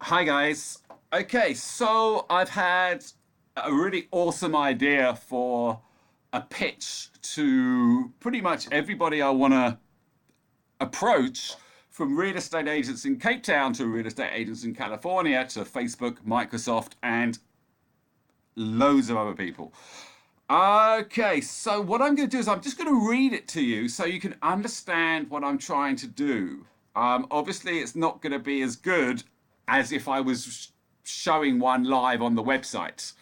Hi guys. Okay, so I've had a really awesome idea for a pitch to pretty much everybody I want to approach, from real estate agents in Cape Town to real estate agents in California to Facebook, Microsoft, and loads of other people. Okay, so what I'm going to do is I'm just going to read it to you so you can understand what I'm trying to do. Obviously, it's not going to be as good as if I was showing one live on the website.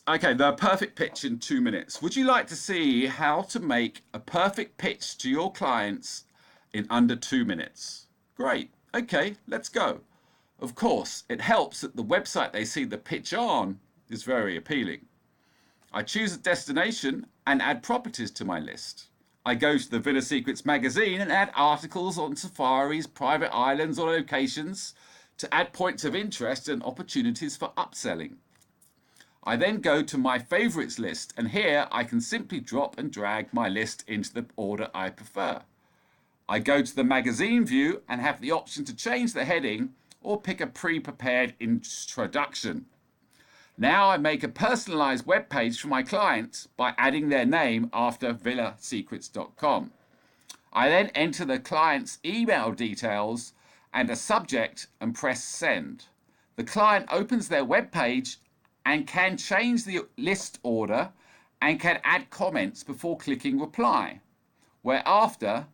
Okay, the perfect pitch in 2 minutes. Would you like to see how to make a perfect pitch to your clients in under 2 minutes? Great. Okay, let's go. Of course, it helps that the website they see the pitch on is very appealing. I choose a destination and add properties to my list. I go to the Villa Secrets magazine and add articles on safaris, private islands, or locations to add points of interest and opportunities for upselling. I then go to my favorites list, and here I can simply drop and drag my list into the order I prefer. I go to the magazine view and have the option to change the heading or pick a pre-prepared introduction. Now I make a personalized web page for my clients by adding their name after villasecrets.com. I then enter the client's email details and a subject and press send. The client opens their web page and can change the list order and can add comments before clicking reply, whereafter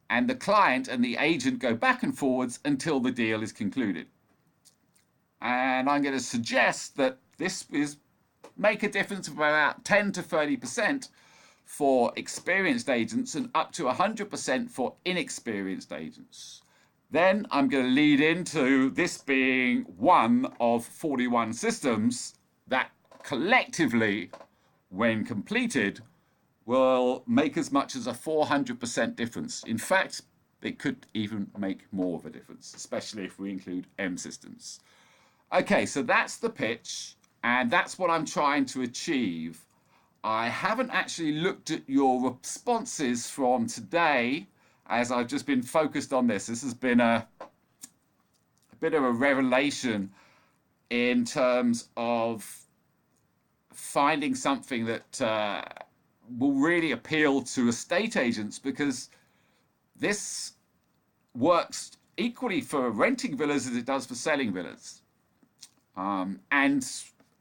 and the client and the agent go back and forwards until the deal is concluded. And I'm going to suggest that this is make a difference of about 10 to 30% for experienced agents and up to 100% for inexperienced agents. Then I'm going to lead into this being one of 41 systems that collectively, when completed, will make as much as a 400% difference. In fact, it could even make more of a difference, especially if we include M systems. Okay, so that's the pitch, and that's what I'm trying to achieve. I haven't actually looked at your responses from today, as I've just been focused on this. This has been a bit of a revelation in terms of finding something that will really appeal to estate agents, because this works equally for renting villas as it does for selling villas. And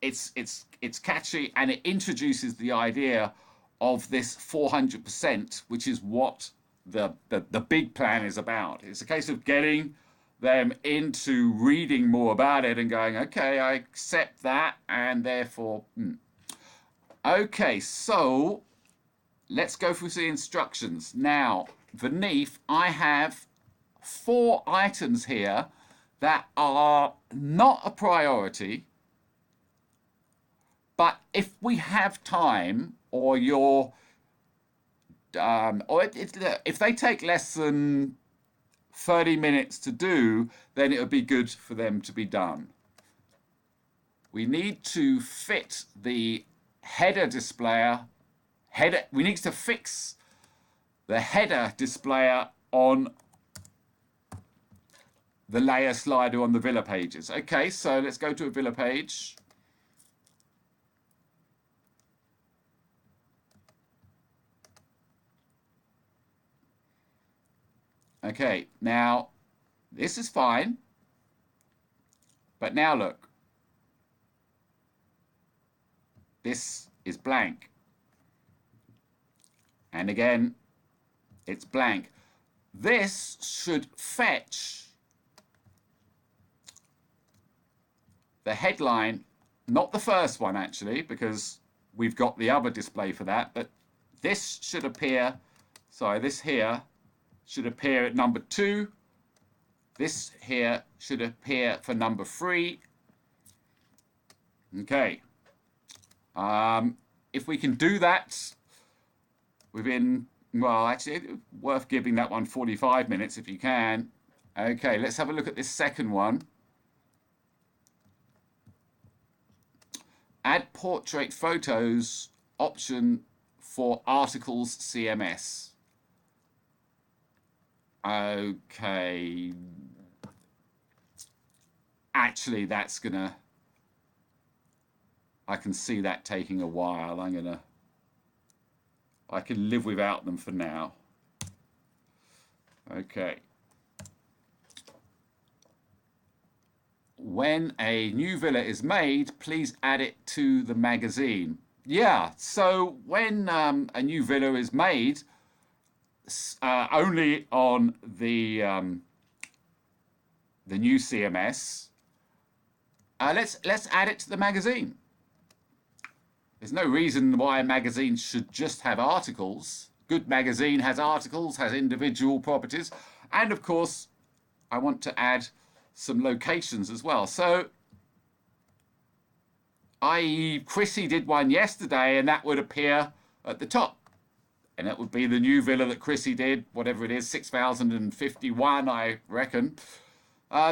it's catchy, and it introduces the idea of this 400%, which is what the big plan is about. It's a case of getting them into reading more about it and going, okay, I accept that, and therefore, Okay, so let's go through the instructions. Now, Vineeth, I have 4 items here that are not a priority, but if we have time, or if they take less than 30 minutes to do, then it would be good for them to be done. We need to fit the header displayer. We need to fix the header displayer on the layer slider on the Villa pages. Okay, so let's go to a Villa page. Okay, now this is fine, but now look, this is blank, and again it's blank. This should fetch the headline, not the first one actually, because we've got the other display for that, but this should appear, sorry, this here should appear at number 2. This here should appear for number 3. Okay. If we can do that within, well, actually, worth giving that one 45 minutes if you can. Okay, let's have a look at this second one. Add portrait photos option for articles CMS. Okay. actually that's gonna, I can see that taking a while. I can live without them for now. Okay. When a new villa is made, please add it to the magazine. Yeah, so when a new villa is made, only on the new CMS, let's add it to the magazine. There's no reason why a magazine should just have articles. Good magazine has articles, has individual properties, and of course, I want to add some locations as well. So, i.e., Chrissy did one yesterday, and that would appear at the top. And that would be the new villa that Chrissy did, whatever it is, 6,051, I reckon.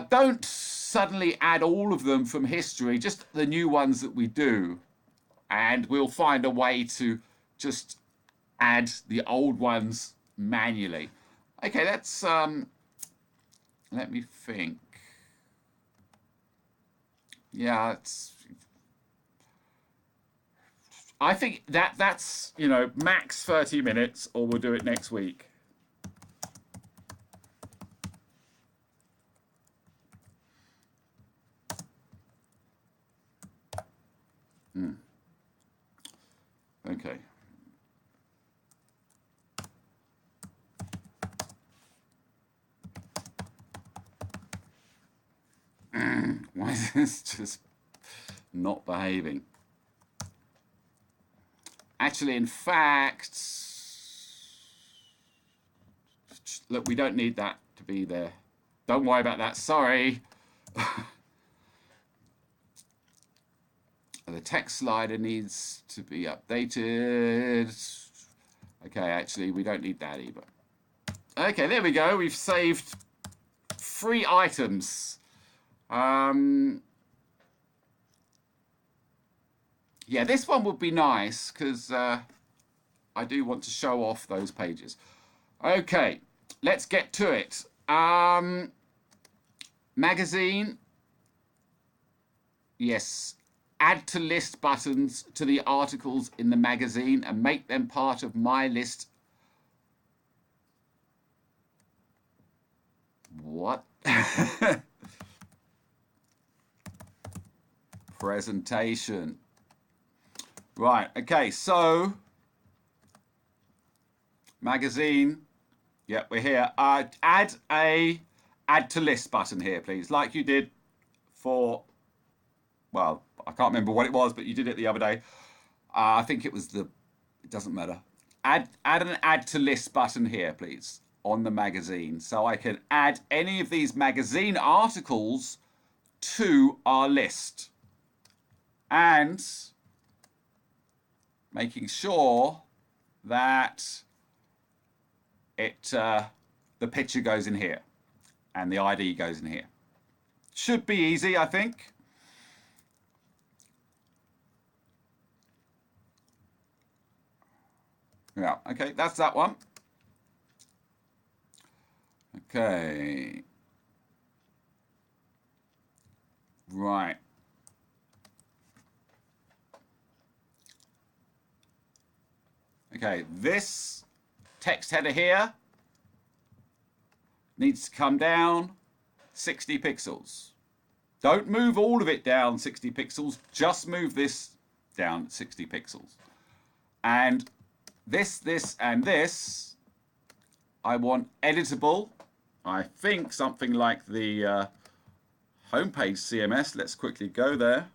Don't suddenly add all of them from history, just the new ones that we do. And we'll find a way to just add the old ones manually. Okay, that's, let me think. Yeah, I think that's, max 30 minutes, or we'll do it next week. Okay. Why is this just not behaving? Actually, in fact, look, we don't need that to be there. Don't worry about that. Sorry. The text slider needs to be updated. Okay, actually, we don't need that either. Okay, there we go. We've saved 3 items. Yeah, this one would be nice because I do want to show off those pages. Okay, let's get to it. Magazine. Yes. Add to list buttons to the articles in the magazine and make them part of MyList. What? Presentation. Right, okay, so magazine. Yep, we're here. Add to list button here, please, like you did for, well, I can't remember what it was, but you did it the other day. I think it was it doesn't matter. Add an add to list button here, please, on the magazine. So I can add any of these magazine articles to our list. And making sure that the picture goes in here and the ID goes in here. Should be easy, I think. Yeah, okay, that's that one. Okay. Right. Okay, this text header here needs to come down 60 pixels. Don't move all of it down 60 pixels, just move this down 60 pixels. And this, and this, I want editable. I think something like the homepage CMS. Let's quickly go there.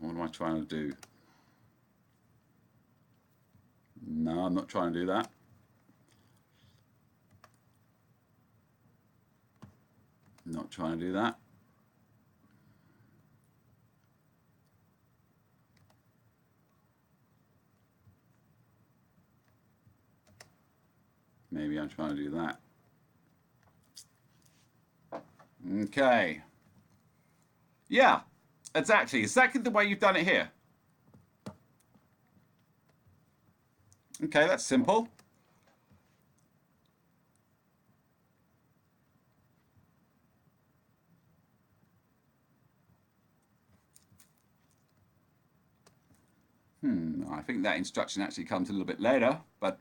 What am I trying to do? No, I'm not trying to do that. Not trying to do that. Maybe I'm trying to do that. Okay. Yeah, exactly the way you've done it here. Okay, that's simple. I think that instruction actually comes a little bit later, but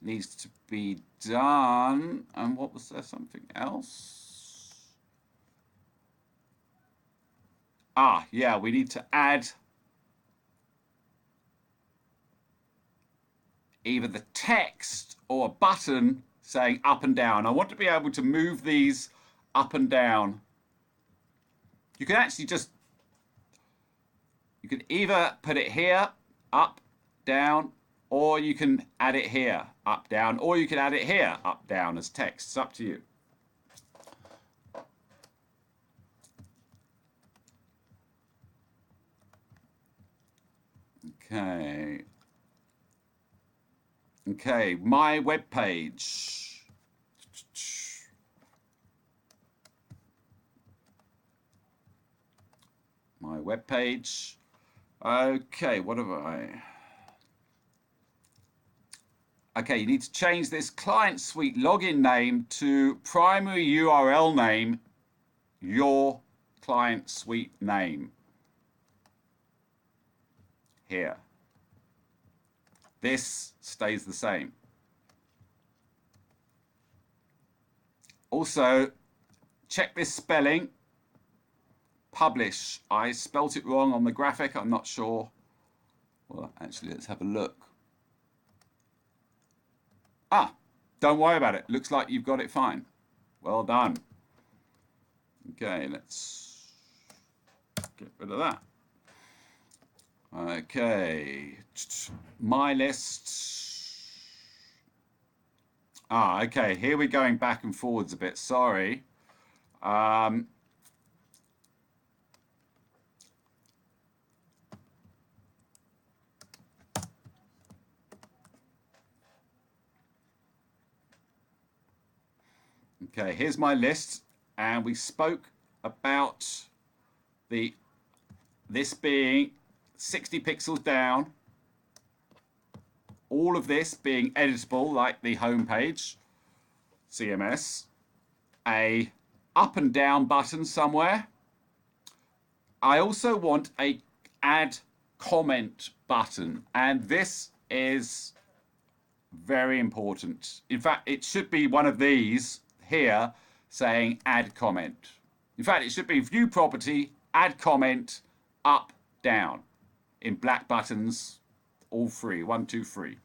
needs to be done. And what was there? Something else? Ah, yeah, we need to add either the text or a button saying up and down. I want to be able to move these up and down. You can actually just, you can either put it here, up, down, or you can add it here, up, down, or you can add it here, up, down as text. It's up to you. Okay. Okay, my web page. My web page. Okay, what have I? Okay, you need to change this client suite login name to primary URL name, your client suite name. Here. This stays the same. Also, check this spelling. Publish. I spelt it wrong on the graphic. I'm not sure. Well, actually, let's have a look. Ah, don't worry about it. Looks like you've got it fine. Well done. Okay, let's get rid of that. Okay, MyList. Ah, okay, here we're going back and forwards a bit. Sorry. Okay, here's my list, and we spoke about this being 60 pixels down, all of this being editable like the home page, CMS, a up and down button somewhere. I also want a add comment button, and this is very important. In fact, it should be one of these here saying add comment. In fact, it should be view property, add comment, up, down, in black buttons, all three, 1, 2, 3.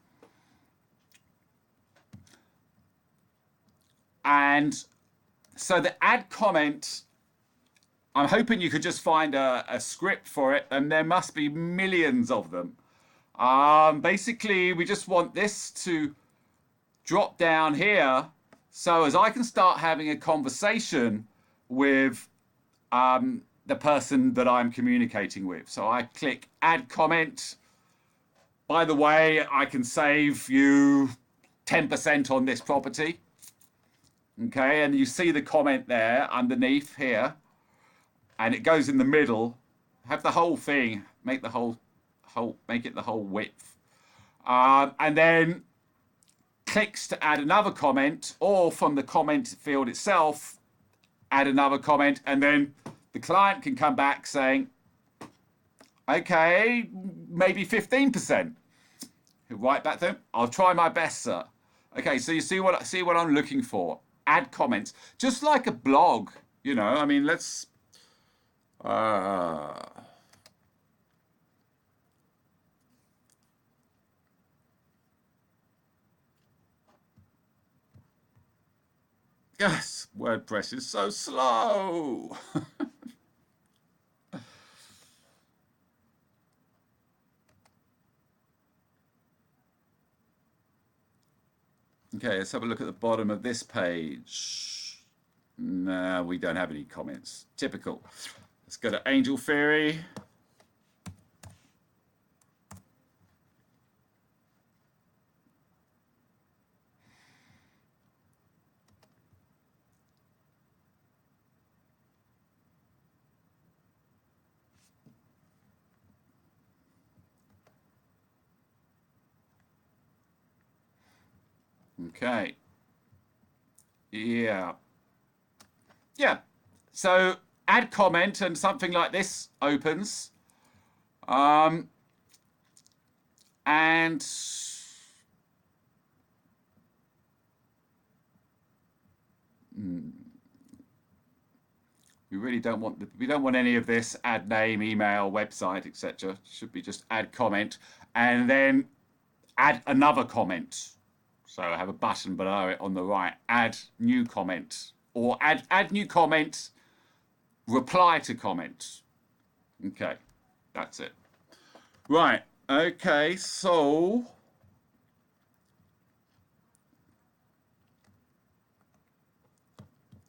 And so the add comment, I'm hoping you could just find a script for it, and there must be millions of them. Basically, we just want this to drop down here so as I can start having a conversation with the person that I'm communicating with. So I click add comment. By the way, I can save you 10% on this property. Okay, and you see the comment there underneath here, and it goes in the middle. Have the whole thing, make it the whole width, and then clicks to add another comment, or from the comment field itself, add another comment, and then the client can come back saying, okay, maybe 15%. Right back there. I'll try my best, sir. Okay, so you see what I'm looking for. Add comments, just like a blog. You know, I mean, let's. Yes, WordPress is so slow. Okay, let's have a look at the bottom of this page. No, we don't have any comments. Typical. Let's go to Angel Theory. Okay. Yeah. Yeah. So add comment and something like this opens. And we really don't want any of this. Add name, email, website, etc. Should be just add comment and then add another comment. So I have a button below it on the right. Add new comment or add new comment. Reply to comment. Okay, that's it. Right. Okay. So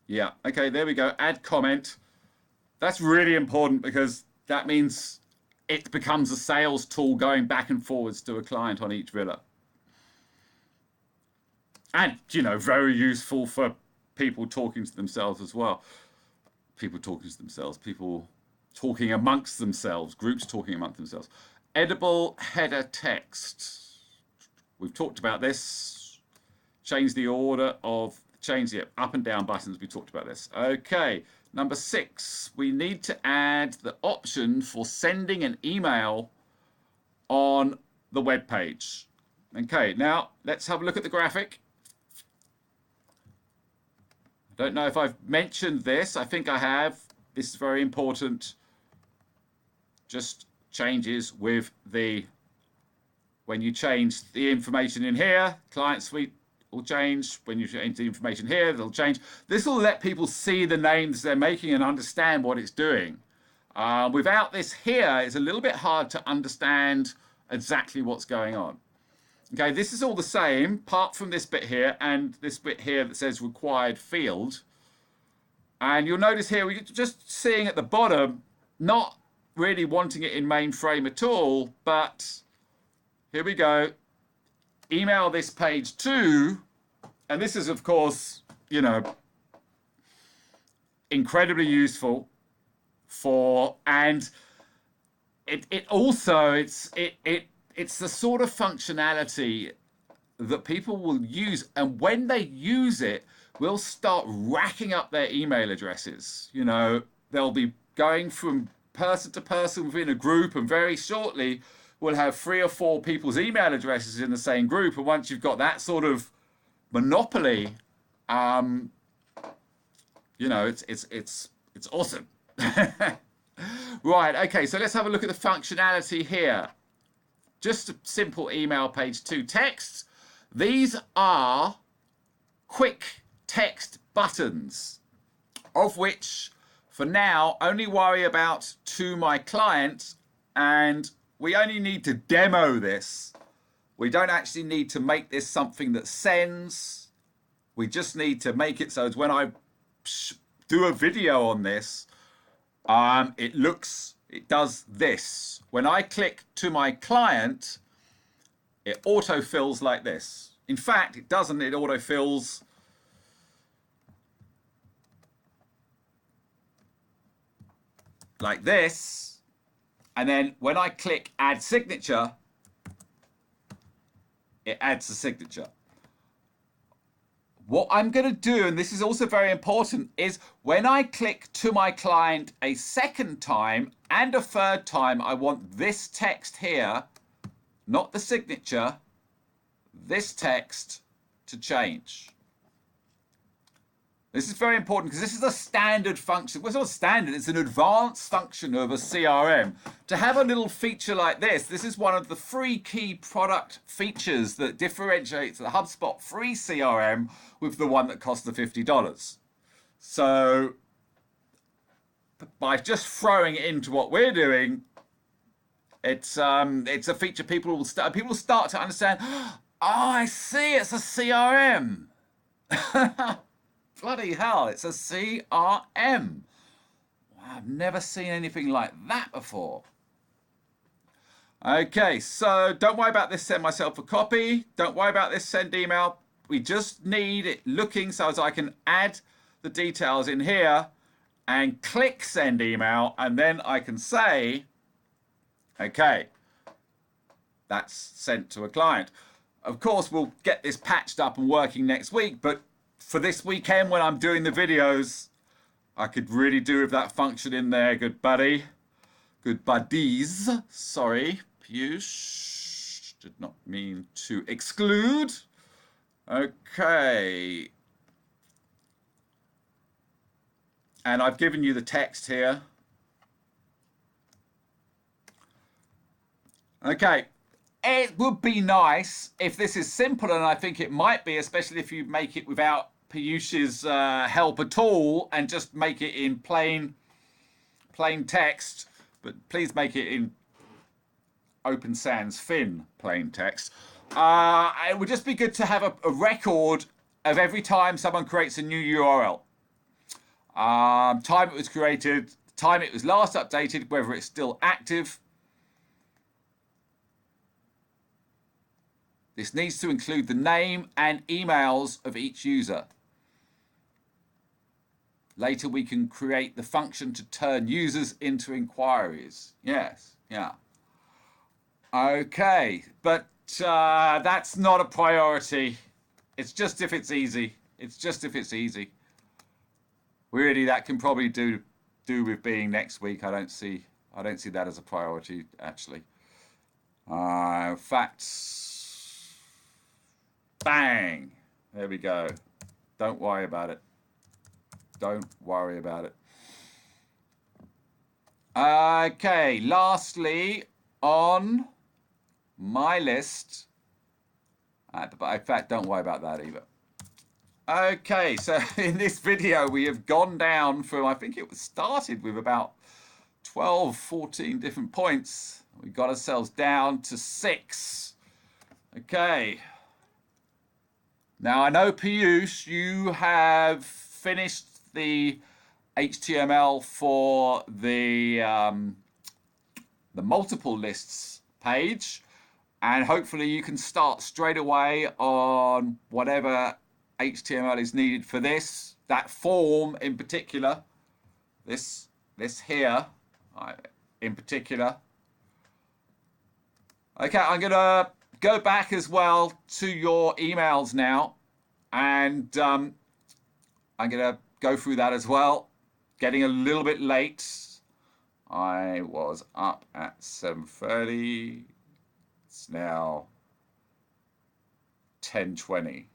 yeah. Okay. There we go. Add comment. That's really important because that means it becomes a sales tool going back and forwards to a client on each villa. And, very useful for people talking to themselves as well. People talking to themselves, people talking amongst themselves, groups talking amongst themselves. Editable header text. We've talked about this. Change the up and down buttons. We talked about this. Okay. Number 6, we need to add the option for sending an email on the web page. Okay, now let's have a look at the graphic. I don't know if I've mentioned this. I think I have. This is very important. Just changes with when you change the information in here, client suite will change. When you change the information here, it'll change. This will let people see the names they're making and understand what it's doing. Without this here, it's a little bit hard to understand exactly what's going on. Okay, this is all the same, apart from this bit here and this bit here that says required field. And you'll notice here, we're just seeing at the bottom, not really wanting it in mainframe at all, but here we go. Email this page to, and this is, of course, incredibly useful for, and it's the sort of functionality that people will use, and when they use it, will start racking up their email addresses. They'll be going from person to person within a group, and very shortly we'll have 3 or 4 people's email addresses in the same group. And once you've got that sort of monopoly, it's awesome. Right, okay, so let's have a look at the functionality here. Just a simple email page to text. These are quick text buttons, of which for now only worry about to my client, and we only need to demo this. We don't actually need to make this something that sends. We just need to make it so when I do a video on this, it does this. When I click to my client, it autofills like this. In fact, it doesn't. It autofills like this. And then when I click add signature, it adds the signature. What I'm going to do, and this is also very important, is when I click to my client a second time and a third time, I want this text here, not the signature, this text to change. This is very important because this is a standard function. Well, it's not standard, it's an advanced function of a CRM. To have a little feature like this is one of the 3 key product features that differentiates the HubSpot free CRM with the one that costs the $50. So by just throwing it into what we're doing, it's a feature people will start to understand. Oh, I see, it's a CRM. Bloody hell, it's a CRM. I've never seen anything like that before. Okay, so don't worry about this send myself a copy. Don't worry about this send email. We just need it looking so as I can add the details in here and click send email, and then I can say, okay, that's sent to a client. of course, we'll get this patched up and working next week, but for this weekend when I'm doing the videos, I could really do with that function in there, good buddy. Good buddies. Sorry, Piyush. Did not mean to exclude. Okay. And I've given you the text here. Okay. It would be nice if this is simple, and I think it might be, especially if you make it without Piyush's help at all and just make it in plain text, but please make it in Open Sans Fin plain text. It would just be good to have a record of every time someone creates a new URL. Time it was created, time it was last updated, whether it's still active. This needs to include the name and emails of each user. Later we can create the function to turn users into inquiries. Yes, yeah. Okay, but that's not a priority. It's just if it's easy. It's just if it's easy. Really, that can probably do with being next week. I don't see that as a priority, actually. In fact, bang! There we go. Don't worry about it. Don't worry about it. Okay, lastly, on MyList, but in fact, don't worry about that either. Okay, so in this video, we have gone down from, I think it was started with about 12, 14 different points. We got ourselves down to 6. Okay. Now, I know, Piyush, you have finished the HTML for the multiple lists page, and hopefully you can start straight away on whatever HTML is needed for this, that form in particular, this here in particular. Okay, I'm gonna go back as well to your emails now, and I'm gonna go through that as well. Getting a little bit late. I was up at 7:30. It's now 10:20.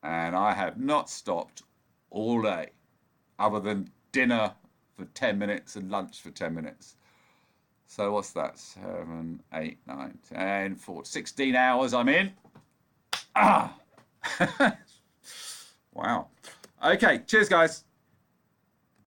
And I have not stopped all day, other than dinner for 10 minutes and lunch for 10 minutes. So what's that? 7, 8, 9, 10, 4, 16 hours I'm in. Ah! Wow. Okay, cheers guys.